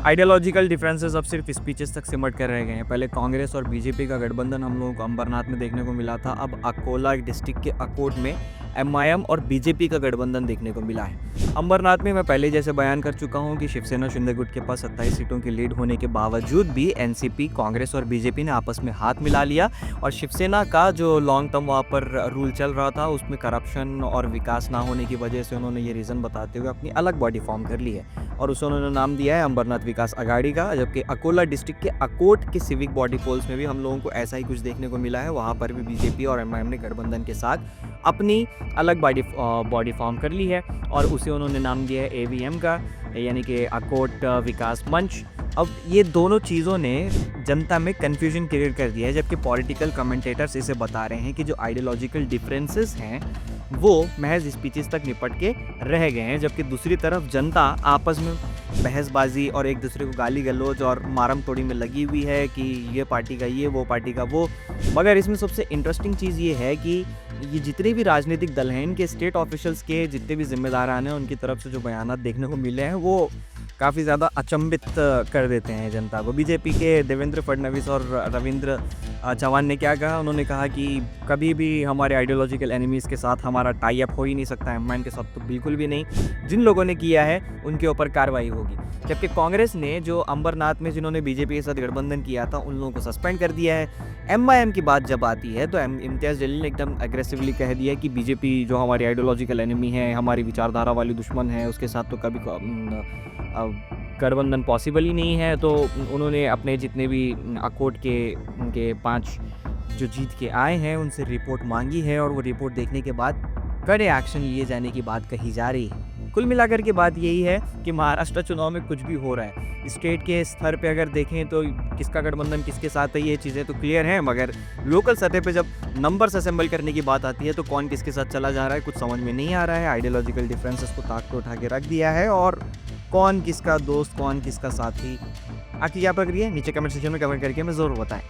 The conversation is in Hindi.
आइडियोलॉजिकल डिफरेंसेस अब सिर्फ स्पीचेस तक सिमट कर रह गए हैं। पहले कांग्रेस और बीजेपी का गठबंधन हम लोगों को अंबरनाथ में देखने को मिला था। अब अकोला डिस्ट्रिक्ट के अकोट में एमआईएम और बीजेपी का गठबंधन देखने को मिला है। अंबरनाथ में मैं पहले जैसे बयान कर चुका हूं कि शिवसेना शिंदे गुट के पास 27 सीटों की लीड होने के बावजूद भी एनसीपी, कांग्रेस और बीजेपी ने आपस में हाथ मिला लिया और शिवसेना का जो लॉन्ग टर्म वहाँ पर रूल चल रहा था उसमें करप्शन और विकास ना होने की वजह से उन्होंने ये रीज़न बताते हुए अपनी अलग बॉडी फॉर्म कर ली है और उसे उन्होंने नाम दिया है अंबरनाथ विकास अघाड़ी का। जबकि अकोला डिस्ट्रिक्ट के अकोट के सिविक बॉडी पोल्स में भी हम लोगों को ऐसा ही कुछ देखने को मिला है। वहाँ पर भी बीजेपी और एमआईएम ने गठबंधन के साथ अपनी अलग बॉडी फॉर्म कर ली है और उसे उन्होंने नाम दिया है एवीएम का, यानी कि अकोट विकास मंच। अब ये दोनों चीज़ों ने जनता में कन्फ्यूजन क्रिएट कर दिया है, जबकि पॉलिटिकल कमेंटेटर्स इसे बता रहे हैं कि जो आइडियोलॉजिकल डिफरेंसेस हैं वो महज स्पीचेस तक निपट के रह गए हैं, जबकि दूसरी तरफ जनता आपस में बहसबाजी और एक दूसरे को गाली गलौज और मारम तोड़ी में लगी हुई है कि ये पार्टी का ये, वो पार्टी का वो। मगर इसमें सबसे इंटरेस्टिंग चीज़ ये है कि ये जितने भी राजनीतिक दल हैं, इनके स्टेट ऑफिशियल्स के जितने भी जिम्मेदारान हैं, उनकी तरफ से जो बयान देखने को मिले हैं वो काफ़ी ज़्यादा अचंभित कर देते हैं जनता को। बीजेपी के देवेंद्र फडणवीस और रविंद्र चौहान ने क्या कहा, उन्होंने कहा कि कभी भी हमारे आइडियोलॉजिकल एनिमीज़ के साथ हमारा टाई अप हो ही नहीं सकता, एमआईएम के साथ तो बिल्कुल भी नहीं। जिन लोगों ने किया है उनके ऊपर कार्रवाई होगी। जबकि कांग्रेस ने जो अंबरनाथ में जिन्होंने बीजेपी के साथ गठबंधन किया था उन लोगों को सस्पेंड कर दिया है। एमआईएम की बात जब आती है तो इम्तियाज़ जलील ने एकदम एग्रेसिवली कह दिया कि बीजेपी जो हमारी आइडियोलॉजिकल एनिमी है, हमारी विचारधारा वाली दुश्मन है, उसके साथ तो कभी गठबंधन पॉसिबल ही नहीं है। तो उन्होंने अपने जितने भी अकोट के उनके 5 जो जीत के आए हैं उनसे रिपोर्ट मांगी है और वो रिपोर्ट देखने के बाद कड़े एक्शन लिए जाने की बात कही जा रही है। कुल मिलाकर के बात यही है कि महाराष्ट्र चुनाव में कुछ भी हो रहा है, स्टेट के स्तर पे अगर देखें तो किसका गठबंधन किसके साथ है ये चीज़ें तो क्लियर हैं, मगर लोकल सतह पे जब नंबर्स असेंबल करने की बात आती है तो कौन किसके साथ चला जा रहा है कुछ समझ में नहीं आ रहा है। आइडियोलॉजिकल डिफरेंसेस को ताक पे उठा के रख दिया है और कौन किसका दोस्त कौन किसका साथी। आपकी क्या प्रक्रिया है नीचे कमेंट सेक्शन में कमेंट करके हमें ज़रूर बताएं।